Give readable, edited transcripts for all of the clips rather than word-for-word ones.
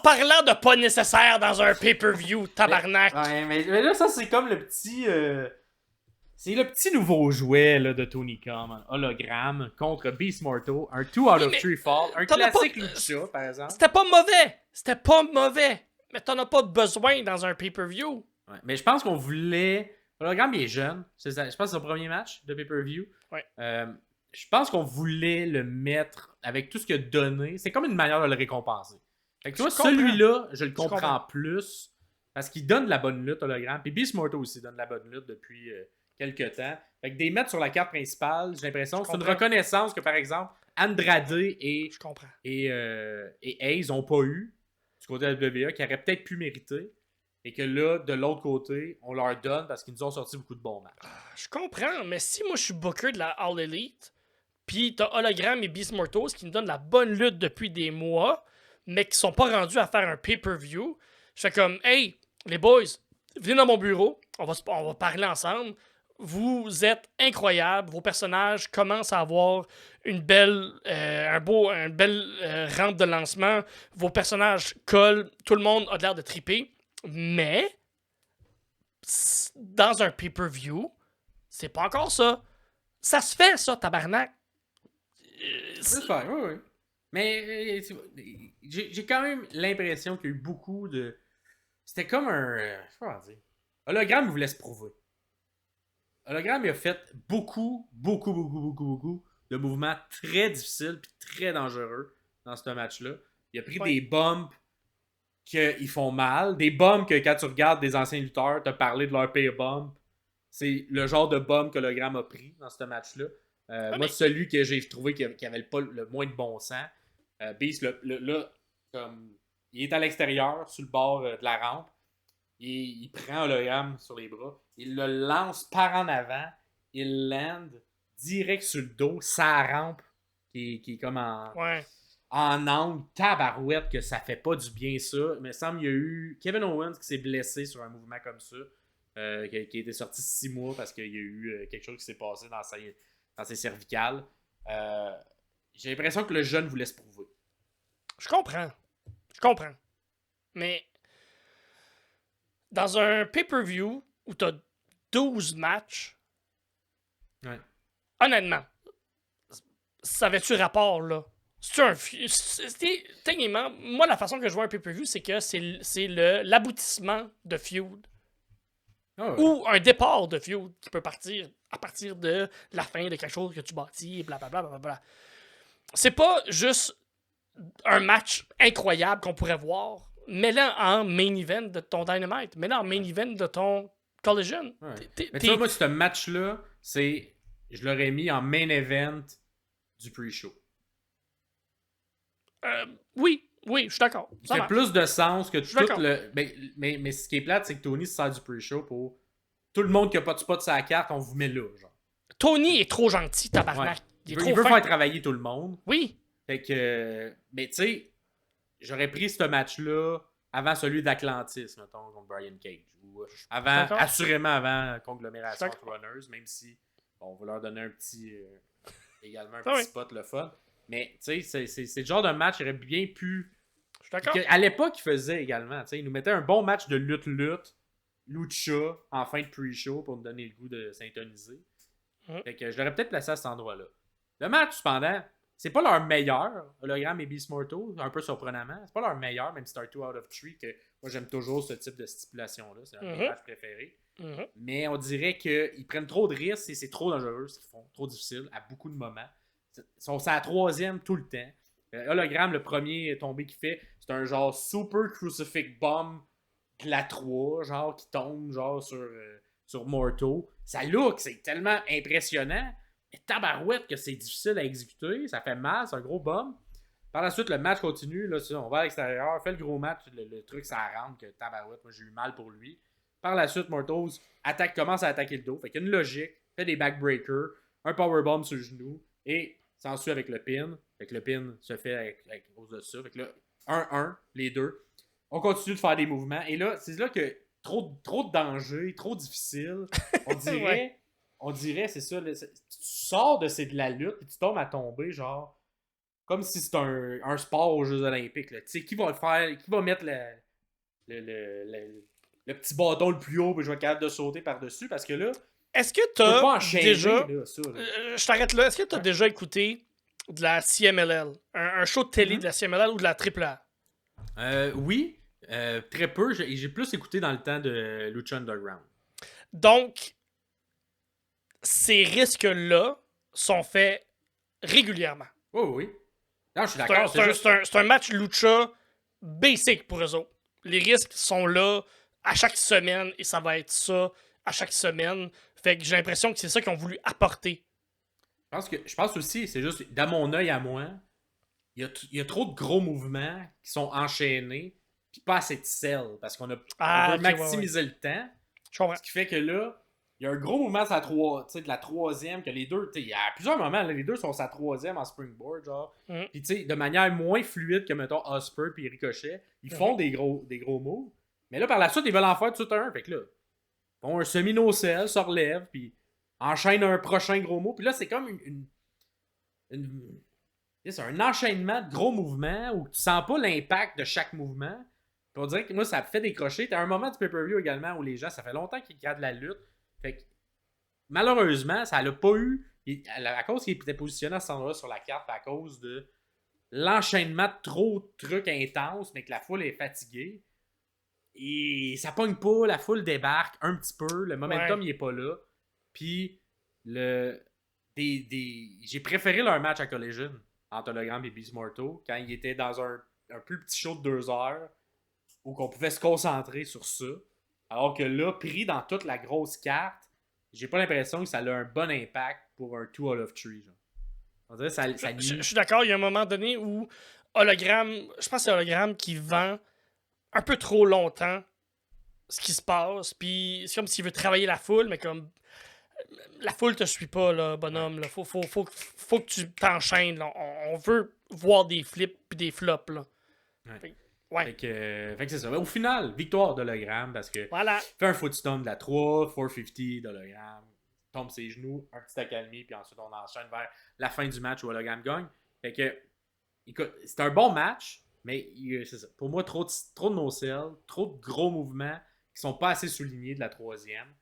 parlant de pas nécessaire dans un pay-per-view, tabarnak. Ouais, mais là, ça, c'est comme le petit... C'est le petit nouveau jouet là, de Tony Khan, un hologramme contre Beast Mortal, un 2 out of 3 fall, un t'en as classique pas- Lucha, par exemple. C'était pas mauvais. Mais t'en as pas besoin dans un pay-per-view. Ouais, mais je pense qu'on voulait... L'hologramme, il est jeune. Je pense que c'est son premier match de pay-per-view. Ouais. Je pense qu'on voulait le mettre avec tout ce qu'il a donné. C'est comme une manière de le récompenser. Fait que tu vois, celui-là, je le comprends plus parce qu'il donne de la bonne lutte, hologramme. Puis Beast Mortal aussi donne de la bonne lutte depuis quelques temps. Fait que des mettre sur la carte principale, j'ai l'impression que c'est une reconnaissance que, par exemple, Andrade et Hayes n'ont pas eu du côté de la WWE, qui aurait peut-être pu mériter. Et que là, de l'autre côté, on leur donne parce qu'ils nous ont sorti beaucoup de bons matchs. Je comprends, mais si moi je suis booker de la All Elite, pis t'as Hologram et Beast Mortals qui nous donnent la bonne lutte depuis des mois, mais qui sont pas rendus à faire un pay-per-view, je fais comme, hey, les boys, venez dans mon bureau, on va parler ensemble. Vous êtes incroyables, vos personnages commencent à avoir une belle rampe de lancement, vos personnages collent, tout le monde a l'air de triper. Mais, dans un pay-per-view, c'est pas encore ça. Ça se fait, ça, tabarnak. Ça se fait, oui. Mais j'ai quand même l'impression qu'il y a eu beaucoup de... C'était comme un... comment dire? Hologramme voulait se prouver. Hologramme il a fait beaucoup de mouvements très difficiles et très dangereux dans ce match-là. Il a pris des bumps qu'ils font mal. Des bumps que quand tu regardes des anciens lutteurs, t'as parlé de leur pay bump. C'est le genre de bump que Hologramme a pris dans ce match-là. Moi, celui que j'ai trouvé qui avait pas le moins de bon sens. Beast, là, comme, il est à l'extérieur, sur le bord de la rampe. Il prend Hologramme sur les bras. Il le lance par en avant. Il land direct sur le dos, sa rampe, qui est comme en angle, tabarouette, que ça fait pas du bien ça. Mais il semble qu'il y a eu Kevin Owens qui s'est blessé sur un mouvement comme ça, qui a été sorti 6 mois parce qu'il y a eu quelque chose qui s'est passé dans ses cervicales. J'ai l'impression que le jeune voulait se prouver. Je comprends. Mais dans un pay-per-view où t'as 12 matchs, honnêtement, ça avait-tu rapport, là? Techniquement, moi, la façon que je vois un pay-per-view, c'est que c'est l'aboutissement de feud. Ou un départ de feud qui peut partir à partir de la fin de quelque chose que tu bâtis, blablabla. C'est pas juste un match incroyable qu'on pourrait voir, mets-le en main event de ton Dynamite, mets-le en main event de ton Collision. Mais tu vois, moi, ce match-là, je l'aurais mis en main event du pre-show. Oui, je suis d'accord. Ça fait plus de sens que tout le... Mais ce qui est plate, c'est que Tony se sert du pre-show pour... Tout le monde qui a pas de spot sur la carte, on vous met là, genre. Tony est trop gentil, tabarnak. Il veut faire travailler tout le monde. Oui. Fait que... Mais tu sais, j'aurais pris ce match-là avant celui d'Atlantis, mettons, contre Brian Cage. Ou assurément avant Conglomération Runners, même si on va leur donner un petit... également un petit spot, le fun. Mais, tu sais, c'est le genre de match qui aurait bien pu... Je suis d'accord. À l'époque, il faisait également, tu sais, il nous mettait un bon match de lucha, en fin de pre-show pour nous donner le goût de s'intoniser. Fait que je l'aurais peut-être placé à cet endroit-là. Le match, cependant, c'est pas leur meilleur, Hologram et Beast Mortal, un peu surprenamment. C'est pas leur meilleur, même si c'est un 2 out of 3, que moi j'aime toujours ce type de stipulation-là. C'est un de mes matchs préférés. Mais on dirait qu'ils prennent trop de risques et c'est trop dangereux ce qu'ils font. Trop difficile à beaucoup de moments. Ils sont à la troisième tout le temps. Hologram, le premier tombé qu'il fait, c'est un genre super crucifix bomb de la 3, genre qui tombe genre sur Morto. Ça look, c'est tellement impressionnant. Mais tabarouette que c'est difficile à exécuter. Ça fait mal, c'est un gros bomb. Par la suite, le match continue. Là, on va à l'extérieur, fait le gros match. Le truc, ça rentre que tabarouette. Moi, j'ai eu mal pour lui. Par la suite, Mortos commence à attaquer le dos. Fait qu'il y a une logique. Fait des backbreakers. Un powerbomb sur le genou. Et s'ensuit avec le pin. Fait que le pin se fait avec cause de ça. Fait que là, 1-1, les deux. On continue de faire des mouvements. Et là, c'est là que trop de danger, trop difficile. On dirait, c'est ça. Tu sors de la lutte et tu tombes à tomber, genre, comme si c'était un sport aux Jeux Olympiques. Tu sais, qui va le faire, qui va mettre le petit bâton le plus haut, puis je vais être capable de sauter par-dessus, parce que là, est-ce que tu peux pas t'as enchaîner, déjà... là, ça. Là. Je t'arrête là. Est-ce que t'as déjà écouté de la CMLL? Un show de télé de la CMLL ou de la AAA? Oui, très peu. J'ai plus écouté dans le temps de Lucha Underground. Donc, ces risques-là sont faits régulièrement. Oh oui. Non, je suis d'accord. C'est un match lucha basic pour eux autres. Les risques sont là à chaque semaine et ça va être ça à chaque semaine. Fait que j'ai l'impression que c'est ça qu'ils ont voulu apporter. Je pense aussi, c'est juste, dans mon œil à moi, il y a trop de gros mouvements qui sont enchaînés, puis pas assez de sel, parce qu'on veut maximiser le temps. Je comprends. Ce qui fait que là, il y a un gros mouvement de la troisième, que les deux, il y a plusieurs moments, là, les deux sont sa troisième en springboard, genre. Puis tu sais, de manière moins fluide que, mettons, Osprey puis Ricochet, ils font des gros moves. Mais là, par la suite, ils veulent en faire tout un. Fait que là, ils font un semi-no-sell, se relèvent, puis enchaînent un prochain gros move. Puis là, c'est comme c'est un enchaînement de gros mouvements où tu sens pas l'impact de chaque mouvement. Puis on dirait que moi, ça me fait décrocher. T'as un moment du pay-per-view également où les gens, ça fait longtemps qu'ils regardent la lutte. Fait que, malheureusement, ça l'a pas eu. À cause qu'il était positionné à cet endroit sur la carte, à cause de l'enchaînement de trop de trucs intenses, mais que la foule est fatiguée. Et ça pogne pas, la foule débarque un petit peu, le momentum il est pas là. Puis j'ai préféré leur match à Collision entre Hologram et Beast Mortal quand il était dans un plus petit show de 2 heures où qu'on pouvait se concentrer sur ça. Alors que là, pris dans toute la grosse carte, j'ai pas l'impression que ça a un bon impact pour un 2 out of 3. Genre. On dirait que je suis d'accord, il y a un moment donné où Hologram, je pense que c'est Hologram qui vend un peu trop longtemps ce qui se passe, puis c'est comme s'il veut travailler la foule, mais comme la foule te suit pas, là, bonhomme. Là. Faut que tu t'enchaînes. Là. On veut voir des flips puis des flops. Là. Ouais. Fait que c'est ça. Au final, victoire d'Hologram parce que voilà. fait un footstomp de la 3, 450 d'Hologram, tombe ses genoux, un petit accalmie, puis ensuite on enchaîne vers la fin du match où Hologram gagne. Fait que, écoute, c'est un bon match, mais c'est ça. Pour moi, trop de no-sell, trop de gros mouvements qui sont pas assez soulignés de la troisième.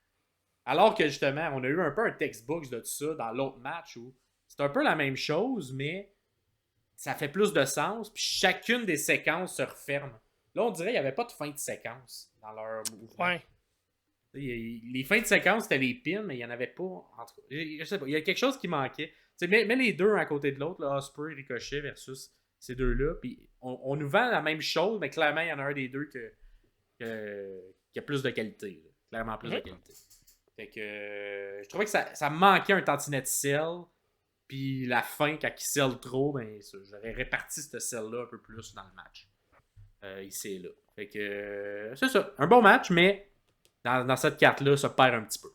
Alors que justement, on a eu un peu un textbook de tout ça dans l'autre match où c'est un peu la même chose, mais ça fait plus de sens, puis chacune des séquences se referme. Là, on dirait qu'il n'y avait pas de fin de séquence dans leur mouvement. Ouais. Les fins de séquence, c'était les pins, mais il n'y en avait pas. En tout cas, je sais pas, il y a quelque chose qui manquait. Mets les deux un à côté de l'autre, Osprey, Ricochet versus ces deux-là, puis on nous vend la même chose, mais clairement, il y en a un des deux qui a plus de qualité. Là. Clairement plus de qualité. Fait que je trouvais que ça manquait un tantinet de sel. Puis la fin, quand il sell trop, ben j'aurais réparti ce sell-là un peu plus dans le match. Ici et là. Fait que c'est ça. Un bon match, mais dans cette carte-là, ça perd un petit peu.